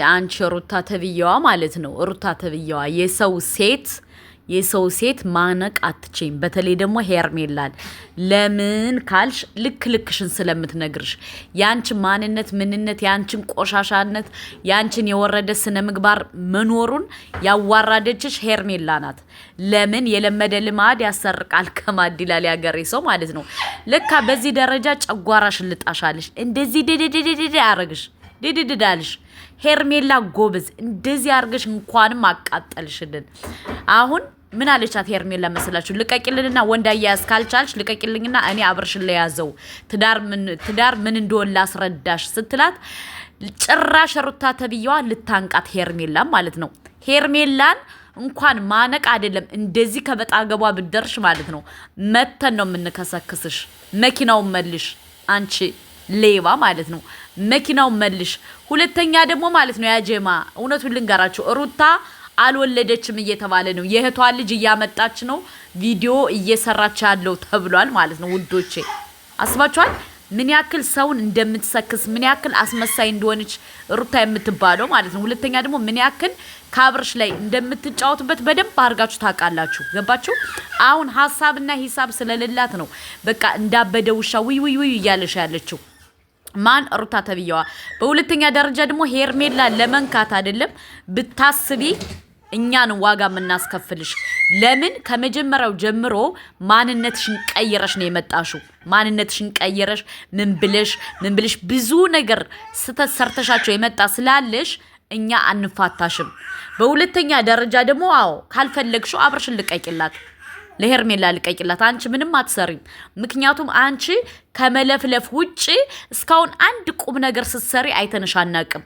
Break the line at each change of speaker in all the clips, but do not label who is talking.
አንቺ ሩታ ተብዬዋ ማለት ነው። ሩታ ተብዬዋ የሰው ሴት ማነቅ አትችይም። በተለይ ደግሞ ሄርሜላን ለምን ካልሽ ልክሽን ስለምትነግርሽ ያንቺን ማንነት ምንነት፣ ያንቺን ቆሻሻነት፣ ያንቺን የወረደ ስነ ምግባር መኖሩን ያዋራደችሽ ሄርሜላ ናት። ለምን የለመደ ልማድ ያሰርቃል ከማድ ይላል ያገሬ ሰው ማለት ነው። ለካ በዚህ ደረጃ ጨጓራሽ ልጣሻለሽ፣ እንደዚህ ደደደደደ ያረግሽ ድድድዳልሽ ሄርሜላ ጎበዝ፣ እንደዚህ አርገሽ እንኳንም አቃጠልሽልን። አሁን ምን አለቻት ሄርሜላ መስላችሁ? ልቀቂልንና ወንድ አያያዝ ካልቻልሽ ልቀቂልኝና እኔ አብርሽን ለያዘው ትዳር ምን እንደሆነ ላስረዳሽ ስትላት ጭራሽ ሩታ ተብዬዋ ልታንቃት ሄርሜላ ማለት ነው። ሄርሜላን እንኳን ማነቅ አይደለም እንደዚህ ከበጣገቧ ብደርሽ ማለት ነው መተን ነው የምንከሰክስሽ። መኪናውን መልሽ አንቺ ሌባ ማለት ነው። መኪናው መልሽ። ሁለተኛ ደግሞ ማለት ነው ያጀማ እውነቱን ልንገራችሁ ሩታ አልወለደችም እየተባለ ነው። የእህቷ ልጅ እያመጣች ነው ቪዲዮ እየሰራች ያለው ተብሏል ማለት ነው። ውዶቼ አስባችኋል ምን ያክል ሰውን እንደምትሰክስ ምን ያክል አስመሳይ እንደሆነች ሩታ የምትባለው ማለት ነው። ሁለተኛ ደግሞ ምን ያክል ካብርሽ ላይ እንደምትጫወቱበት በደንብ አድርጋችሁ ታውቃላችሁ። ገባችሁ? አሁን ሀሳብና ሂሳብ ስለሌላት ነው በቃ እንዳበደ ውሻ ውይ እያለሽ ያለችው ማን ሩታ ተብዬዋ። በሁለተኛ ደረጃ ደግሞ ሄርሜላ ለመንካት አይደለም ብታስቢ እኛን ዋጋ የምናስከፍልሽ። ለምን ከመጀመሪያው ጀምሮ ማንነትሽን ቀይረሽ ነው የመጣሽው። ማንነትሽን ቀይረሽ ምን ብለሽ ብዙ ነገር ስተሰርተሻቸው የመጣ ስላለሽ እኛ አንፋታሽም። በሁለተኛ ደረጃ ደግሞ ካልፈለግሽው አብርሽን ልቀቂላት፣ ለሄርሜላ ልቀቂላት። አንቺ ምንም አትሰሪም። ምክንያቱም አንቺ ከመለፍለፍ ውጪ እስካሁን አንድ ቁም ነገር ስትሰሪ አይተንሽ አናቅም።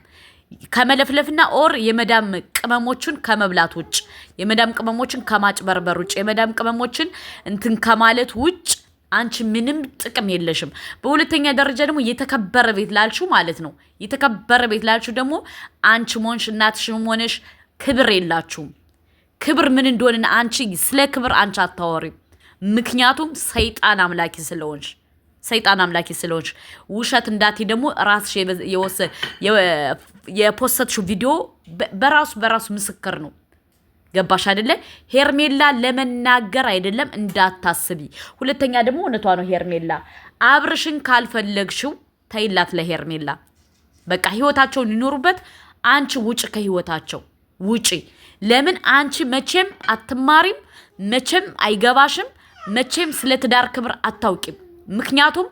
ከመለፍለፍና የመዳም ቅመሞችን ከመብላት ውጭ፣ የመዳም ቅመሞችን ከማጭበርበር ውጭ፣ የመዳም ቅመሞችን እንትን ከማለት ውጭ አንቺ ምንም ጥቅም የለሽም። በሁለተኛ ደረጃ ደግሞ የተከበረ ቤት ላልሽው ማለት ነው የተከበረ ቤት ላልሽው ደግሞ አንቺ ሞንሽ እናትሽም ሆነሽ ክብር የላችሁም። ክብር ምን እንደሆነ አንቺ ስለ ክብር አንቺ አታወሪም። ምክንያቱም ሰይጣን አምላኪ ስለሆንሽ ውሸት እንዳቲ ደግሞ ራስሽ የፖስተሽው ቪዲዮ በራሱ ምስክር ነው። ገባሽ አይደለ? ሄርሜላ ለመናገር አይደለም እንዳታስቢ። ሁለተኛ ደግሞ እውነቷ ነው። ሄርሜላ አብርሽን ካልፈለግሽው ተይላት ለሄርሜላ በቃ ህይወታቸውን ይኖሩበት። አንቺ ውጭ ከህይወታቸው ውጪ። ለምን አንቺ መቼም አትማሪም፣ መቼም አይገባሽም፣ መቼም ስለ ትዳር ክብር አታውቂም። ምክንያቱም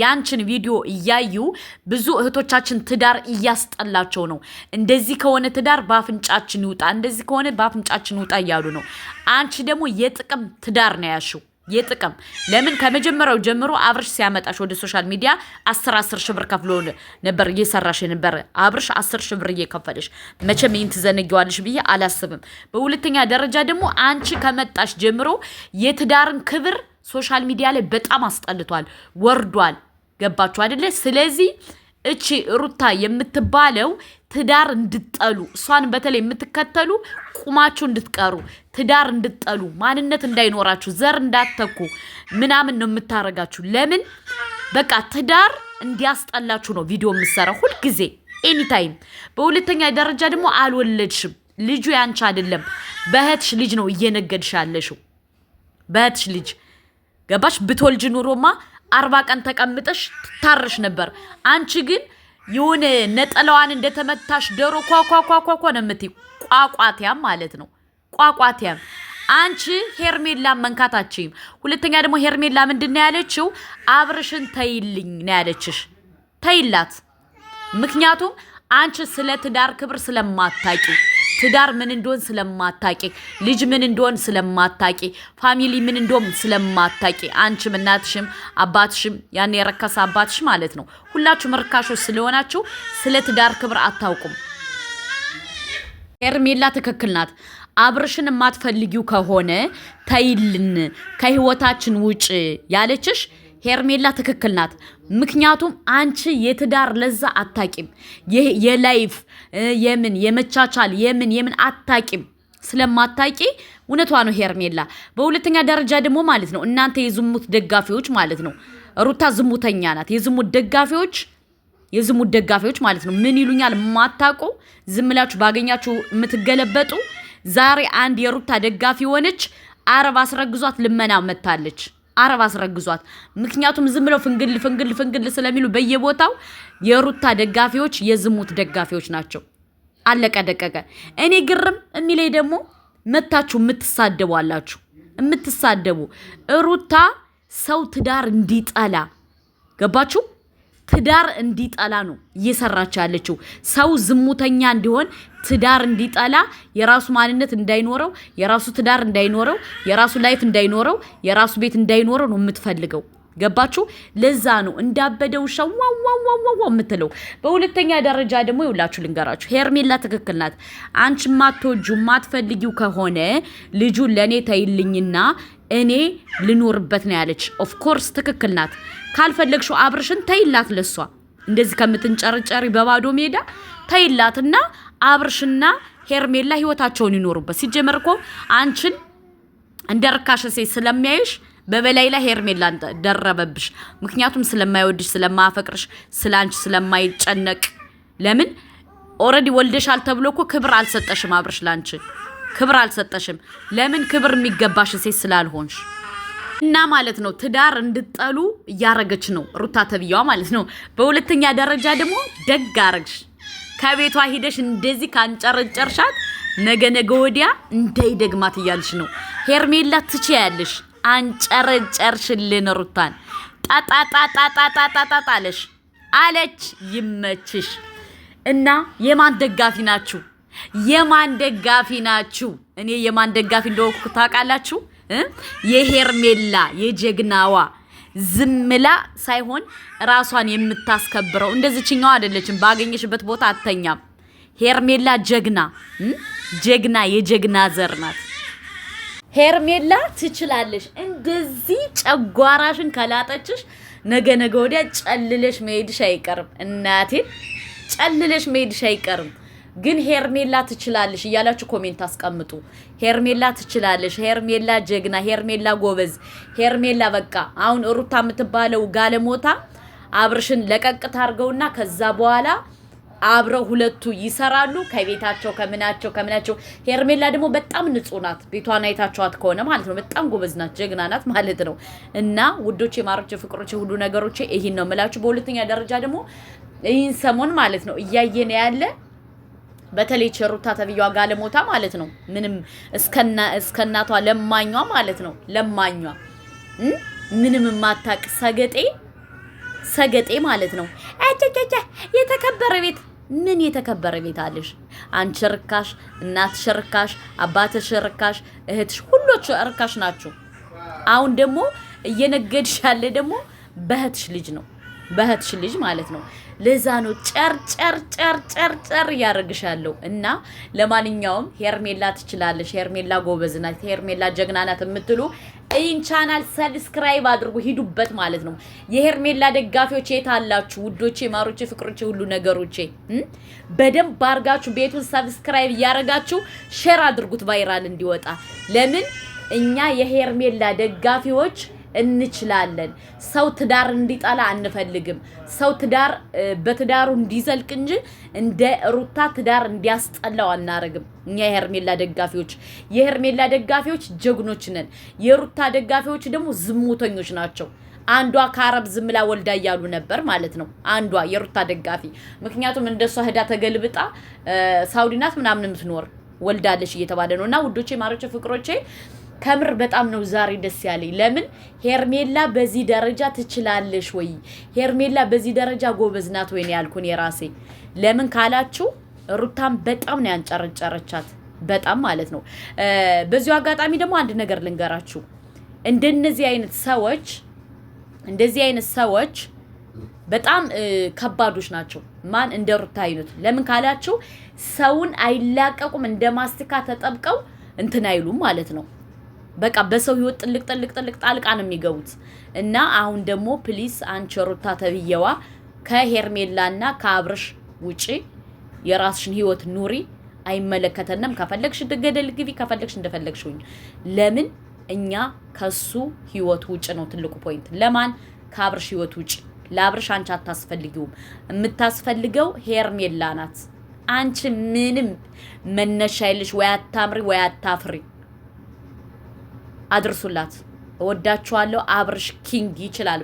ያንቺን ቪዲዮ እያዩ ብዙ እህቶቻችን ትዳር እያስጠላቸው ነው። እንደዚህ ከሆነ ትዳር ባፍንጫችን ይውጣ፣ እንደዚህ ከሆነ ባፍንጫችን ይውጣ እያሉ ነው። አንቺ ደግሞ የጥቅም ትዳር ነው ያሽው። የጥቅም ለምን ከመጀመሪያው ጀምሮ አብርሽ ሲያመጣሽ ወደ ሶሻል ሚዲያ 10 ሺህ ብር ከፍሎ ነበር እየሰራሽ ነበር። አብርሽ 10 ሺህ ብር እየከፈለሽ መቼም ይህን ትዘነጊዋለሽ ብዬ አላስብም። በሁለተኛ ደረጃ ደግሞ አንቺ ከመጣሽ ጀምሮ የትዳርን ክብር ሶሻል ሚዲያ ላይ በጣም አስጠልቷል፣ ወርዷል። ገባችሁ አይደለ? ስለዚህ እቺ ሩታ የምትባለው ትዳር እንድትጠሉ እሷን በተለይ የምትከተሉ ቁማችሁ እንድትቀሩ ትዳር እንድትጠሉ ማንነት እንዳይኖራችሁ ዘር እንዳትተኩ ምናምን ነው የምታረጋችሁ። ለምን በቃ ትዳር እንዲያስጠላችሁ ነው ቪዲዮ የምትሰራው ሁሉ ጊዜ ኤኒታይም። በሁለተኛ ደረጃ ደግሞ አልወለድሽም፣ ልጁ ያንቺ አይደለም፣ በእህትሽ ልጅ ነው እየነገድሽ ያለሽው፣ በእህትሽ ልጅ ገባሽ? ብትወልጅ ኑሮማ 40 ቀን ተቀምጠሽ ትታርሽ ነበር። አንቺ ግን የሆነ ነጠላዋን እንደተመታሽ ዶሮ ኳኳኳኳኳ ነው የምትይ። ቋቋቲያም ማለት ነው ቋቋቲያም። አንቺ ሄርሜላ መንካታችሁም። ሁለተኛ ደግሞ ሄርሜላ ምንድነው ያለችው? አብርሽን ተይልኝ ነው ያለችሽ። ተይላት። ምክንያቱም አንቺ ስለ ትዳር ክብር ስለማታቂ፣ ትዳር ምን እንደሆነ ስለማታቂ፣ ልጅ ምን እንደሆነ ስለማታቂ፣ ፋሚሊ ምን እንደሆነ ስለማታቂ፣ አንቺም እናትሽም አባትሽም ያን የረከሰ አባትሽ ማለት ነው ሁላችሁም ርካሾች ስለሆናችሁ ስለ ትዳር ክብር አታውቁም። ሄርሜላ ትክክል ናት። አብርሽን የማትፈልጊው ከሆነ ተይልን ከህይወታችን ውጭ ያለችሽ ሄርሜላ ትክክል ናት። ምክንያቱም አንቺ የትዳር ለዛ አታቂም፣ የላይፍ የምን የመቻቻል የምን አታቂም። ስለማታቂ እውነቷ ነው ሄርሜላ። በሁለተኛ ደረጃ ደግሞ ማለት ነው እናንተ የዝሙት ደጋፊዎች ማለት ነው ሩታ ዝሙተኛ ናት። የዝሙት ደጋፊዎች የዝሙት ደጋፊዎች ማለት ነው። ምን ይሉኛል ማታቆ ዝም ብላችሁ ባገኛችሁ የምትገለበጡ። ዛሬ አንድ የሩታ ደጋፊ ሆነች አረብ አስረግዟት ልመና መታለች። አረብ አስረግዟት። ምክንያቱም ዝም ብለው ፍንግል ስለሚሉ በየቦታው የሩታ ደጋፊዎች የዝሙት ደጋፊዎች ናቸው። አለቀ ደቀቀ። እኔ ግርም የሚለኝ ደግሞ መታችሁ የምትሳደቡ አላችሁ። የምትሳደቡ ሩታ ሰው ትዳር እንዲጠላ ገባችሁ? ትዳር እንዲጠላ ነው እየሰራች ያለችው። ሰው ዝሙተኛ እንዲሆን ትዳር እንዲጠላ፣ የራሱ ማንነት እንዳይኖረው፣ የራሱ ትዳር እንዳይኖረው፣ የራሱ ላይፍ እንዳይኖረው፣ የራሱ ቤት እንዳይኖረው ነው የምትፈልገው። ገባችሁ? ለዛ ነው እንዳበደ ውሻ ዋው የምትለው። በሁለተኛ ደረጃ ደግሞ ይውላችሁ ልንገራችሁ፣ ሄርሜላ ትክክል ናት። አንቺ ማትወጁ ማትፈልጊው ከሆነ ልጁ ለኔ ተይልኝና እኔ ልኖርበት ነው ያለች። ኦፍ ኮርስ ትክክል ናት። ካልፈለግሽው አብርሽን ተይላት። ለሷ እንደዚህ ከምትንጨርጨሪ በባዶ ሜዳ ተይላትና አብርሽና ሄርሜላ ህይወታቸውን ይኖሩበት። ሲጀመር እኮ አንቺን እንደ ርካሽ ሴት ስለሚያይሽ በበላይ ላይ ሄርሜላ ደረበብሽ። ምክንያቱም ስለማይወድሽ፣ ስለማያፈቅርሽ፣ ስላንቺ ስለማይጨነቅ። ለምን ኦሬዲ ወልደሻል ተብሎ እኮ ክብር አልሰጠሽም። አብርሽ ላንቺ ክብር አልሰጠሽም። ለምን ክብር የሚገባሽ ሴት ስላልሆንሽ እና ማለት ነው። ትዳር እንድጠሉ እያረገች ነው ሩታ ተብያዋ ማለት ነው። በሁለተኛ ደረጃ ደግሞ ደግ አረግሽ። ከቤቷ ሂደሽ እንደዚህ ካንጨረጨርሻት ነገ ወዲያ እንዳይደግማት እያልሽ ነው። ሄርሜላ ትችያለሽ። አንጨረጨርሽልን ሩታን ጣጣጣጣጣጣጣጣለሽ አለች። ይመችሽ። እና የማን ደጋፊ ናችሁ? የማን ደጋፊ ናችሁ? እኔ የማን ደጋፊ እንደሆንኩ ታውቃላችሁ? የሄርሜላ የጀግናዋ ዝምላ ሳይሆን ራሷን የምታስከብረው እንደዚህኛው አይደለችም። ባገኘሽበት ቦታ አተኛም። ሄርሜላ ጀግና የጀግና ዘር ናት። ሄርሜላ ትችላለሽ። እንደዚህ ጨጓራሽን ከላጠችሽ ነገ ወዲያ ጨልለሽ መሄድሽ አይቀርም። እናቴን ጨልለሽ መሄድሽ አይቀርም። ግን ሄርሜላ ትችላለሽ እያላችሁ ኮሜንት አስቀምጡ። ሄርሜላ ትችላለሽ፣ ሄርሜላ ጀግና፣ ሄርሜላ ጎበዝ፣ ሄርሜላ በቃ አሁን ሩታ የምትባለው ጋለሞታ አብርሽን ለቀቅታ አድርገውና ከዛ በኋላ አብረው ሁለቱ ይሰራሉ ከቤታቸው ከምናቸው። ሄርሜላ ደግሞ በጣም ንጹህ ናት። ቤቷን አይታችኋት ከሆነ ማለት ነው በጣም ጎበዝ ናት፣ ጀግና ናት ማለት ነው። እና ውዶቼ፣ ማሮቼ፣ ፍቅሮቼ፣ ሁሉ ነገሮቼ ይሄን ነው የምላችሁ። በሁለተኛ ደረጃ ደግሞ ይህን ሰሞን ማለት ነው እያየን ያለ በተለይ ሩታ ተብያዋ ጋለሞታ ማለት ነው ምንም እስከናቷ ለማኟ ማለት ነው ለማኟ ምንም ማታቅ ሰገጤ ማለት ነው። አጨጨጨ የተከበረ ቤት ምን የተከበረ ቤት አለሽ አንቺ? ርካሽ፣ እናትሽ ርካሽ፣ አባትሽ ርካሽ፣ እህትሽ ሁሎቹ ርካሽ ናቸው። አሁን ደግሞ እየነገድሽ ያለ ደግሞ በእህትሽ ልጅ ነው፣ በእህትሽ ልጅ ማለት ነው። ለዛ ነው ጨር ያረግሻለሁ። እና ለማንኛውም ሄርሜላ ትችላለሽ፣ ሄርሜላ ጎበዝ ናት፣ ሄርሜላ ጀግና ናት የምትሉ ይህን ቻናል ሰብስክራይብ አድርጉ፣ ሂዱበት ማለት ነው። የሄርሜላ ደጋፊዎች የት አላችሁ ውዶቼ፣ ማሮቼ፣ ፍቅሮቼ፣ ሁሉ ነገሮቼ? በደንብ አድርጋችሁ ቤቱን ሰብስክራይብ እያረጋችሁ ሼር አድርጉት ቫይራል እንዲወጣ። ለምን እኛ የሄርሜላ ደጋፊዎች እንችላለን። ሰው ትዳር እንዲጠላ አንፈልግም። ሰው ትዳር በትዳሩ እንዲዘልቅ እንጂ እንደ ሩታ ትዳር እንዲያስጠላው አናረግም። እኛ የሄርሜላ ደጋፊዎች ጀግኖች ነን። የሩታ ደጋፊዎች ደግሞ ዝሙተኞች ናቸው። አንዷ ከአረብ ዝምላ ወልዳ እያሉ ነበር ማለት ነው። አንዷ የሩታ ደጋፊ ምክንያቱም እንደሷ ሄዳ ተገልብጣ ሳውዲ ናት ምናምን የምትኖር ወልዳለሽ እየተባለ ነው። እና ውዶቼ፣ ማሮቼ፣ ፍቅሮቼ ከምር በጣም ነው ዛሬ ደስ ያለኝ። ለምን ሄርሜላ በዚህ ደረጃ ትችላለሽ ወይ? ሄርሜላ በዚህ ደረጃ ጎበዝ ናት ወይ ነው ያልኩኝ የራሴ። ለምን ካላችሁ ሩታም በጣም ነው ያንጨረጨረቻት፣ በጣም ማለት ነው። በዚሁ አጋጣሚ ደግሞ አንድ ነገር ልንገራችሁ። እንደነዚህ አይነት ሰዎች በጣም ከባዶች ናቸው። ማን እንደ ሩታ አይነት። ለምን ካላችሁ ሰውን አይላቀቁም፣ እንደ ማስቲካ ተጠብቀው እንትን አይሉም ማለት ነው። በቃ በሰው ህይወት ጥልቅ ጣልቃ ነው የሚገቡት። እና አሁን ደግሞ ፕሊስ አንቺ ሩታ ተብየዋ ከሄርሜላና ከአብርሽ ውጪ የራስሽን ህይወት ኑሪ። አይመለከተንም። ከፈለግሽ ገደል ግቢ፣ ከፈለግሽ እንደፈለግሽ ሁኚ። ለምን እኛ ከሱ ህይወት ውጪ ነው ትልቁ ፖይንት። ለማን? ከአብርሽ ህይወት ውጪ። ለአብርሽ አንቺ አታስፈልጊውም። የምታስፈልገው ሄርሜላ ናት። አንቺ ምንም መነሻ የለሽ። ወይ አታምሪ ወይ አታፍሪ። አድርሱላት። እወዳችኋለሁ። አብርሽ ኪንግ ይችላል።